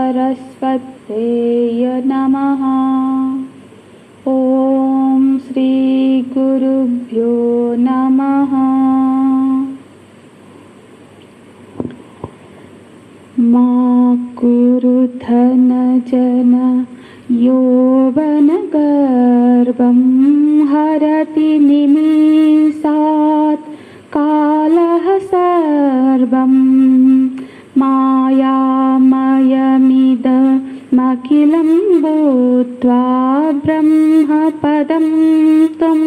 सरस्वत्यै नमः। ॐ श्री गुरुभ्यो नमः। मा कुरु धन जन यौवनगर्भं हरति निमेषात् कालः सर्वं। मायामयमिदमखिलं भूत्वा ब्रह्मपदं त्वं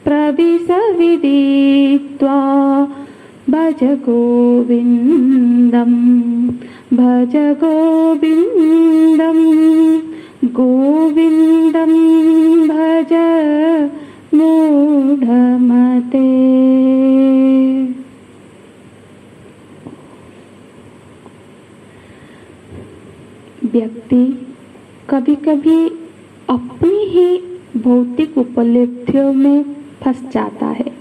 प्रविश विदित्वा भज गोविन्दं भज गोविन्दं गोविन्दं भज मूढमते। व्यक्ति कभी कभी अपनी ही भौतिक उपलब्धियों में फंस जाता है।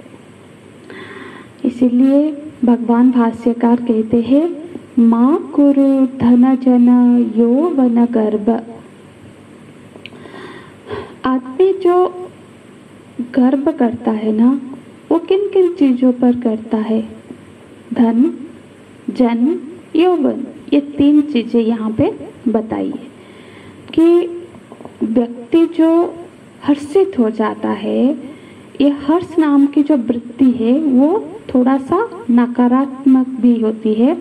इसीलिए भगवान भाष्यकार कहते हैं माँ कुरु धन जन यौवन गर्भ। आदमी जो गर्भ करता है ना, वो किन किन चीजों पर करता है? धन, जन, यौवन, ये 3 चीजें यहाँ पे बताई है कि व्यक्ति जो हर्षित हो जाता है, ये हर्ष नाम की जो वृत्ति है वो थोड़ा सा नकारात्मक भी होती है।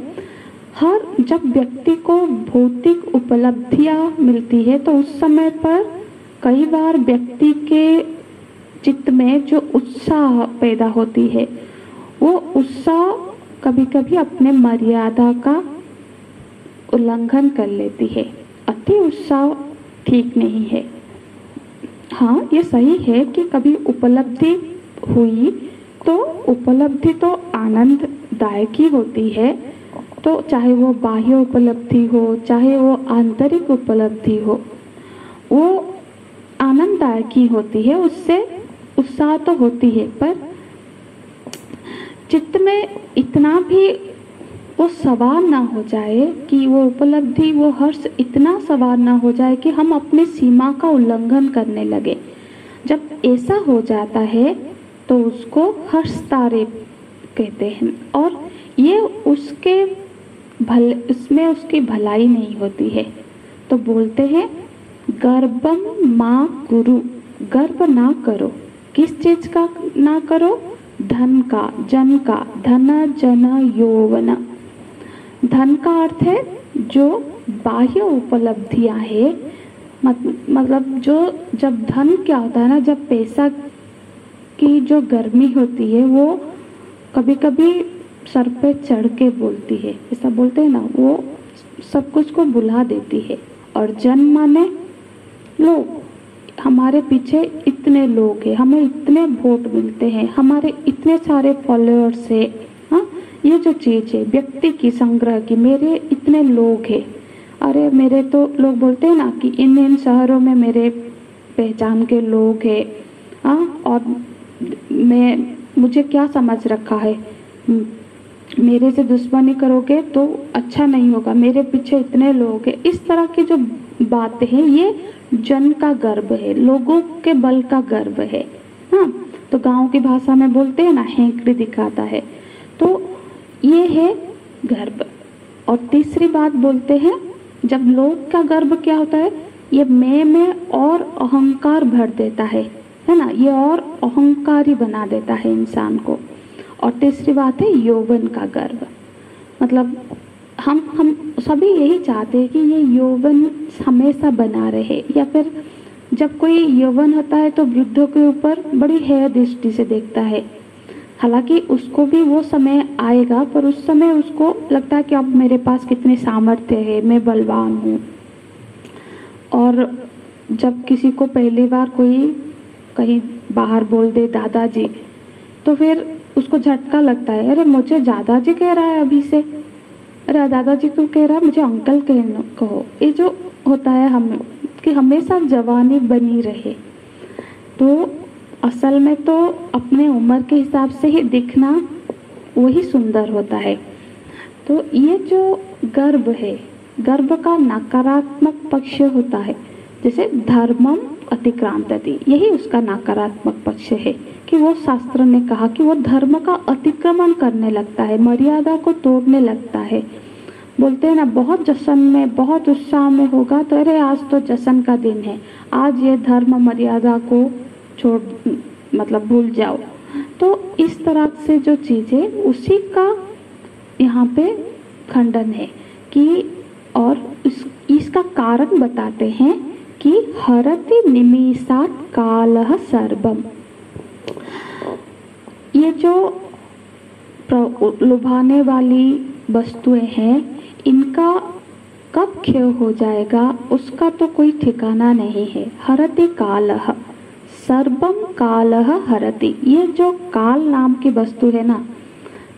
जब व्यक्ति को भौतिक उपलब्धियां मिलती है तो उस समय पर कई बार व्यक्ति के चित्त में जो उत्साह पैदा होती है, वो उत्साह कभी कभी अपने मर्यादा का उल्लंघन कर लेती है। अति उत्साह ठीक नहीं है। हाँ, ये सही है कि कभी उपलब्धि हुई तो उपलब्धि तो आनंददायक ही होती है, तो चाहे वो बाह्य उपलब्धि हो चाहे वो आंतरिक उपलब्धि हो, वो आनंददायक ही होती है, उससे उत्साह तो होती है। पर चित्त में इतना भी वो सवार ना हो जाए कि वो उपलब्धि, वो हर्ष इतना सवार ना हो जाए कि हम अपनी सीमा का उल्लंघन करने लगे। जब ऐसा हो जाता है तो उसको हर्ष तारे कहते हैं, और ये उसमें उसकी भलाई नहीं होती है। तो बोलते हैं गर्भम माँ कुरु, गर्भ ना करो। किस चीज का ना करो? धन का, जन का। धन जन यौवन। धन का अर्थ है जो बाह्य उपलब्धियां है, मतलब जो जब धन क्या होता है ना, जब पैसा की जो गर्मी होती है वो कभी कभी सर पे चढ़ के बोलती है, ऐसा बोलते हैं ना, वो सब कुछ को बुला देती है। और जन माने लोग, हमारे पीछे इतने लोग हैं, हमें इतने वोट मिलते हैं, हमारे इतने सारे फॉलोअर्स है। हाँ, ये जो चीज है व्यक्ति की संग्रह की, मेरे इतने लोग हैं, अरे मेरे तो लोग बोलते हैं ना कि इन शहरों में मेरे पहचान के लोग हैं। हाँ, और मुझे क्या समझ रखा है, मेरे से दुश्मनी करोगे तो अच्छा नहीं होगा, मेरे पीछे इतने लोग हैं। इस तरह की जो बातें हैं ये जन का गर्व है, लोगों के बल का गर्व है। हाँ, तो गांव की भाषा में बोलते हैं ना, हेंकड़ी दिखाता है। तो ये है गर्व। और तीसरी बात बोलते हैं, जब लोग का गर्व क्या होता है, ये मैं में और अहंकार भर देता है ना, ये और अहंकारी बना देता है इंसान को। और तीसरी बात है यौवन का गर्व। मतलब हम सभी यही चाहते हैं कि ये यौवन हमेशा बना रहे, या फिर जब कोई यौवन होता है तो वृद्धों के ऊपर बड़ी हेय दृष्टि से देखता है। हालांकि उसको भी वो समय आएगा, पर उस समय उसको लगता है कि अब मेरे पास कितनी सामर्थ्य है, मैं बलवान हूँ। और जब किसी को पहली बार कोई कहीं बाहर बोल दे दादाजी, तो फिर उसको झटका लगता है, अरे मुझे दादाजी कह रहा है अभी से, अरे दादाजी क्यों कह रहा है, मुझे अंकल कहो। ये जो होता है हमें कि हमेशा जवानी बनी रहे, तो असल में तो अपने उम्र के हिसाब से ही दिखना वही सुंदर होता है। तो ये जो गर्व है, गर्भ का नकारात्मक पक्ष होता है, जैसे धर्मम अतिक्रांतति, यही उसका नकारात्मक पक्ष है कि वो शास्त्र ने कहा कि वो धर्म का अतिक्रमण करने लगता है, मर्यादा को तोड़ने लगता है। बोलते हैं ना, बहुत जश्न में बहुत उत्साह में होगा तो अरे आज तो जश्न का दिन है, आज ये धर्म मर्यादा को छोड़ मतलब भूल जाओ। तो इस तरह से जो चीज़ें, उसी का यहाँ पे खंडन है कि, और इसका कारण बताते हैं कि हरति निमिषात् कालः सर्वम। ये जो लुभाने वाली वस्तुएं हैं, इनका कब क्षय हो जाएगा उसका तो कोई ठिकाना नहीं है। हरति कालः, सर्वम कालः हरति। ये जो काल नाम की वस्तु है ना,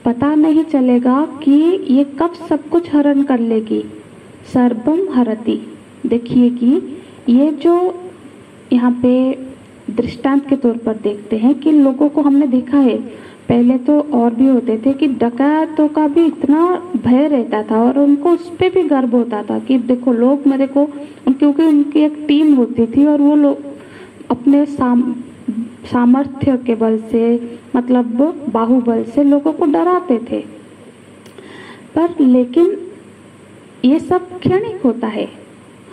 पता नहीं चलेगा कि ये कब सब कुछ हरण कर लेगी। सर्वम हरति, देखिए कि ये जो यहाँ पे दृष्टांत के तौर पर देखते हैं कि लोगों को हमने देखा है, पहले तो और भी होते थे कि डकैतों का भी इतना भय रहता था और उनको उस पर भी गर्व होता था कि देखो लोग मेरे को, क्योंकि उनकी एक टीम होती थी और वो लोग अपने सामर्थ्य के बल से, मतलब बाहुबल से लोगों को डराते थे। पर लेकिन ये सब क्षणिक होता है।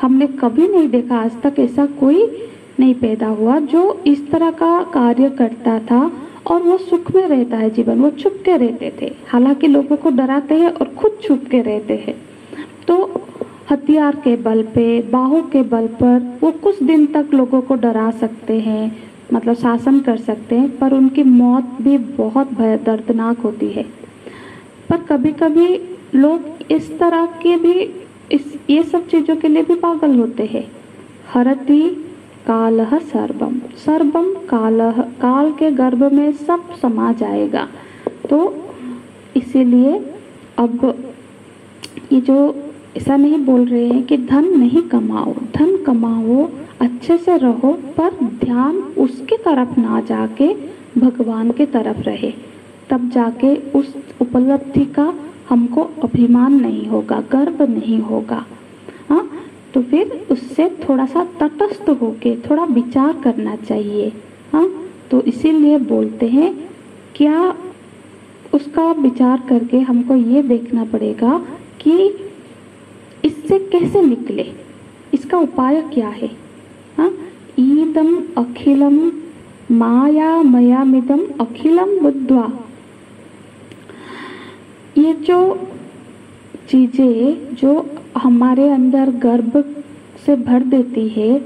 हमने कभी नहीं देखा, आज तक ऐसा कोई नहीं पैदा हुआ जो इस तरह का कार्य करता था और वो सुख में रहता है जीवन। वो छुप के रहते थे, हालांकि लोगों को डराते हैं और खुद छुप के रहते हैं। तो हथियार के बल पे, बाहों के बल पर वो कुछ दिन तक लोगों को डरा सकते हैं, मतलब शासन कर सकते हैं, पर उनकी मौत भी बहुत दर्दनाक होती है। पर कभी कभी लोग इस तरह के भी ये सब चीज़ों के लिए भी पागल होते हैं। हरति कालः सर्वम, सर्वम कालः, काल के गर्भ में सब समा जाएगा। तो इसीलिए अब ये जो ऐसा नहीं बोल रहे हैं कि धन नहीं कमाओ, धन कमाओ, अच्छे से रहो, पर ध्यान उसकी तरफ ना जाके भगवान की तरफ रहे, तब जाके उस उपलब्धि का हमको अभिमान नहीं होगा, गर्व नहीं होगा। हाँ, तो फिर उससे थोड़ा सा तटस्थ होके थोड़ा विचार करना चाहिए। हाँ, तो इसीलिए बोलते हैं क्या उसका विचार करके हमको ये देखना पड़ेगा कि इससे कैसे निकले, इसका उपाय क्या है। हाँ, ईदम अखिलम माया मयामिदम अखिलम बुद्ध्वा। ये जो चीज़ें जो हमारे अंदर गर्भ से भर देती है,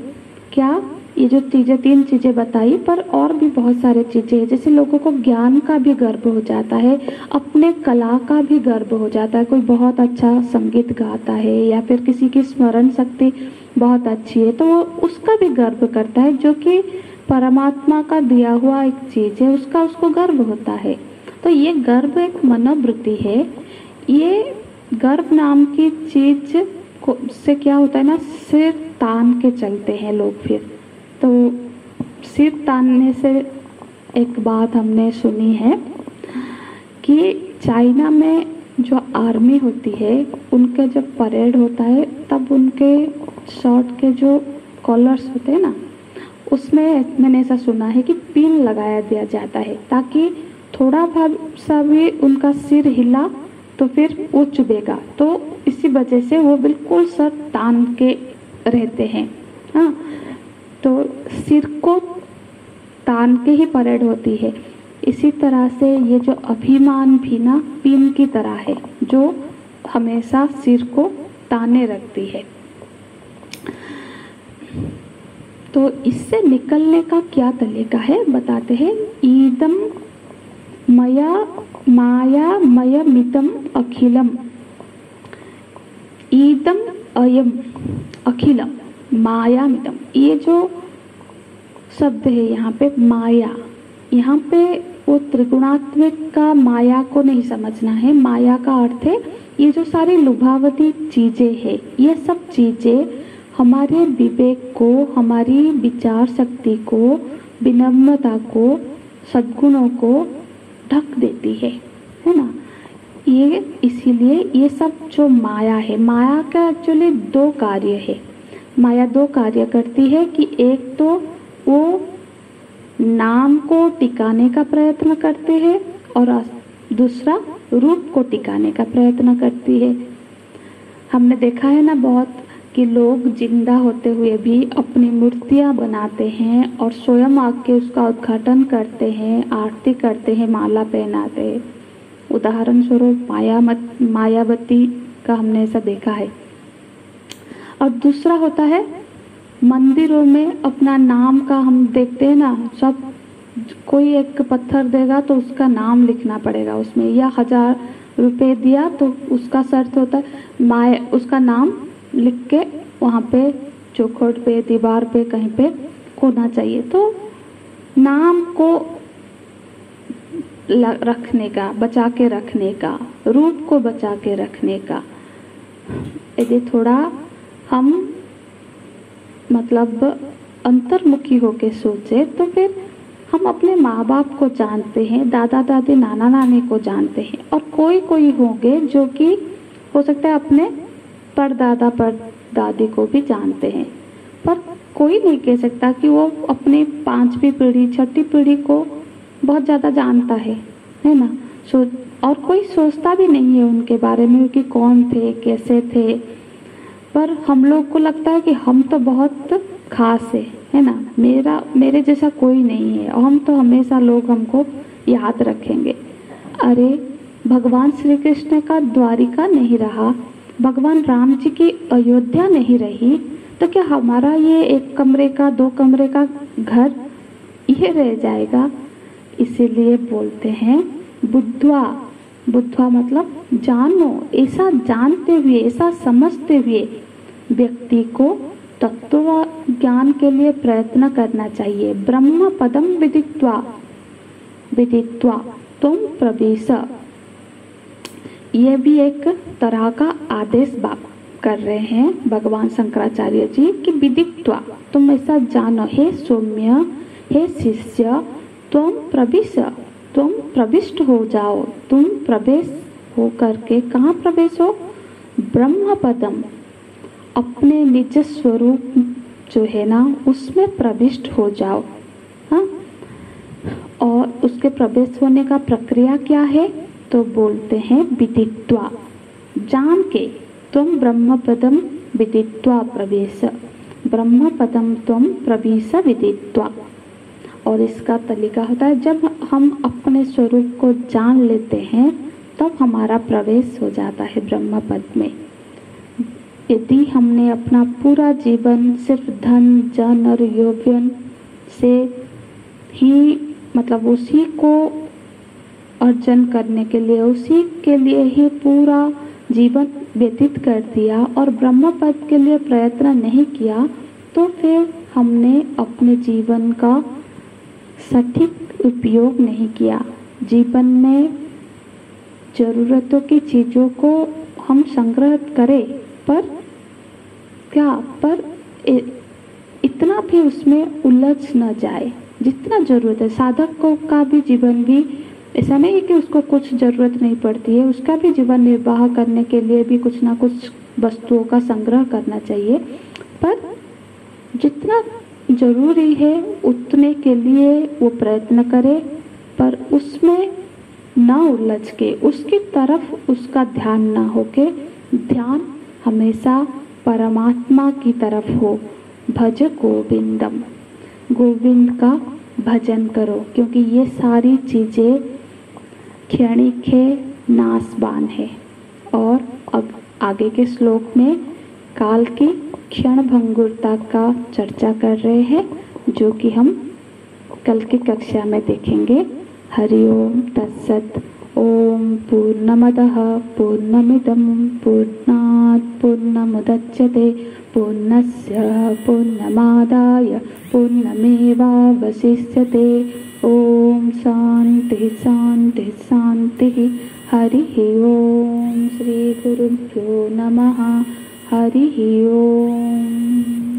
क्या ये जो चीज़ें, तीन चीज़ें बताई, पर और भी बहुत सारे चीज़ें हैं। जैसे लोगों को ज्ञान का भी गर्व हो जाता है, अपने कला का भी गर्व हो जाता है। कोई बहुत अच्छा संगीत गाता है या फिर किसी की स्मरण शक्ति बहुत अच्छी है तो वो उसका भी गर्व करता है, जो कि परमात्मा का दिया हुआ एक चीज़ है, उसका उसको गर्व होता है। तो ये गर्व एक मनोवृत्ति है। ये गर्व नाम की चीज से क्या होता है ना, सिर तान के चलते हैं लोग। फिर तो सिर तानने से एक बात हमने सुनी है कि चाइना में जो आर्मी होती है, उनके जब परेड होता है तब उनके शर्ट के जो कॉलर्स होते हैं ना, उसमें मैंने ऐसा सुना है कि पिन लगाया दिया जाता है, ताकि थोड़ा सा भी उनका सिर हिला तो फिर वो चुभेगा। तो इसी वजह से वो बिल्कुल सर तान के रहते हैं। हाँ, तो सिर को तान के ही परेड होती है। इसी तरह से ये जो अभिमान भी ना पिन की तरह है, जो हमेशा सिर को ताने रखती है। तो इससे निकलने का क्या तरीका है बताते हैं। ईदम मया माया मयमिदम अखिलम, ईदम अयम अखिलम मायामिदम। ये जो शब्द है यहाँ पे माया, यहाँ पे वो त्रिगुणात्मक का माया को नहीं समझना है। माया का अर्थ है ये जो सारी लुभावती चीज़ें हैं, ये सब चीज़ें हमारे विवेक को, हमारी विचार शक्ति को, विनम्रता को, सद्गुणों को ढक देती है ना। ये इसीलिए ये सब जो माया है, माया का एक्चुअली दो कार्य है। माया दो कार्य करती है कि एक तो वो नाम को टिकाने का प्रयत्न करते हैं और दूसरा रूप को टिकाने का प्रयत्न करती है। हमने देखा है ना बहुत कि लोग जिंदा होते हुए भी अपनी मूर्तियां बनाते हैं और स्वयं आके उसका उद्घाटन करते हैं, आरती करते हैं, माला पहनाते हैं। उदाहरण स्वरूप मायावती का हमने ऐसा देखा है। और दूसरा होता है मंदिरों में अपना नाम का, हम देखते हैं ना, सब कोई एक पत्थर देगा तो उसका नाम लिखना पड़ेगा उसमें, या 1000 रुपए दिया तो उसका शर्त होता है उसका नाम लिख के वहाँ पे चौखट पे, दीवार पे, कहीं पे होना चाहिए। तो नाम को रखने का, बचा के रखने का, रूप को बचा के रखने का, यदि थोड़ा हम मतलब अंतर्मुखी होके सोचे तो फिर हम अपने माँ बाप को जानते हैं, दादा दादी नाना नानी को जानते हैं, और कोई कोई होंगे जो कि हो सकता है अपने परदादा परदादी को भी जानते हैं, पर कोई नहीं कह सकता कि वो अपनी 5वीं पीढ़ी 6ठी पीढ़ी को बहुत ज़्यादा जानता है ना। और कोई सोचता भी नहीं है उनके बारे में कि कौन थे, कैसे थे। पर हम लोग को लगता है कि हम तो बहुत खास है ना, मेरे जैसा कोई नहीं है, और हम तो हमेशा लोग हमको याद रखेंगे। अरे भगवान श्री कृष्ण का द्वारिका नहीं रहा, भगवान राम जी की अयोध्या नहीं रही, तो क्या हमारा ये 1 कमरे का 2 कमरे का घर ये रह जाएगा? इसीलिए बोलते हैं बुद्धवा, बुद्धवा मतलब जानो। ऐसा जानते हुए, ऐसा समझते हुए व्यक्ति को तत्व ज्ञान के लिए प्रयत्न करना चाहिए। ब्रह्म पदम विदित्वा विदित्वा तुम प्रवेश, ये भी एक तरह का आदेश कर रहे हैं भगवान शंकराचार्य जी कि विदित्वा, तुम ऐसा जानो, हे सौम्य, हे शिष्य, तुम प्रविष्ट हो जाओ। तुम प्रवेश हो करके कहाँ प्रवेश हो? ब्रह्म पदम, अपने निज स्वरूप जो है ना उसमें प्रविष्ट हो जाओ। हाँ, और उसके प्रवेश होने का प्रक्रिया क्या है? तो बोलते हैं विदित्वा, जान के। तुम ब्रह्म पदम विदित्वा प्रवेश, ब्रह्म पदम तुम प्रवेश विदित्वा। और इसका तरीका होता है जब हम अपने स्वरूप को जान लेते हैं तब हमारा प्रवेश हो जाता है ब्रह्म पद में। यदि हमने अपना पूरा जीवन सिर्फ धन जन और यौवन से ही, मतलब उसी को अर्जन करने के लिए, उसी के लिए ही पूरा जीवन व्यतीत कर दिया और ब्रह्म पद के लिए प्रयत्न नहीं किया, तो फिर हमने अपने जीवन का सटीक उपयोग नहीं किया। जीवन में ज़रूरतों की चीज़ों को हम संग्रह करें, पर क्या, पर इतना भी उसमें उलझ न जाए जितना ज़रूरत है। साधक को का भी जीवन भी ऐसा नहीं है कि उसको कुछ ज़रूरत नहीं पड़ती है, उसका भी जीवन निर्वाह करने के लिए भी कुछ ना कुछ वस्तुओं का संग्रह करना चाहिए, पर जितना ज़रूरी है उतने के लिए वो प्रयत्न करे, पर उसमें ना उलझ के, उसकी तरफ उसका ध्यान ना होके, ध्यान हमेशा परमात्मा की तरफ हो। भज गोविंदम, गोविंद का भजन करो, क्योंकि ये सारी चीज़ें क्षणिक है, नाशवान है। और अब आगे के श्लोक में काल की क्षण भंगुरता का चर्चा कर रहे हैं, जो कि हम कल की कक्षा में देखेंगे। हरि ओम तत्सत। ओम पूर्णमदः पूर्णमिदं पूर्णात् पूर्णमुदच्यते पूर्णस्य पूर्णमादाय पूर्णमेवावशिष्यते। ओम शांति शांति शांति। हरि ओम। श्री गुरुभ्यो नमः। हरि ओम।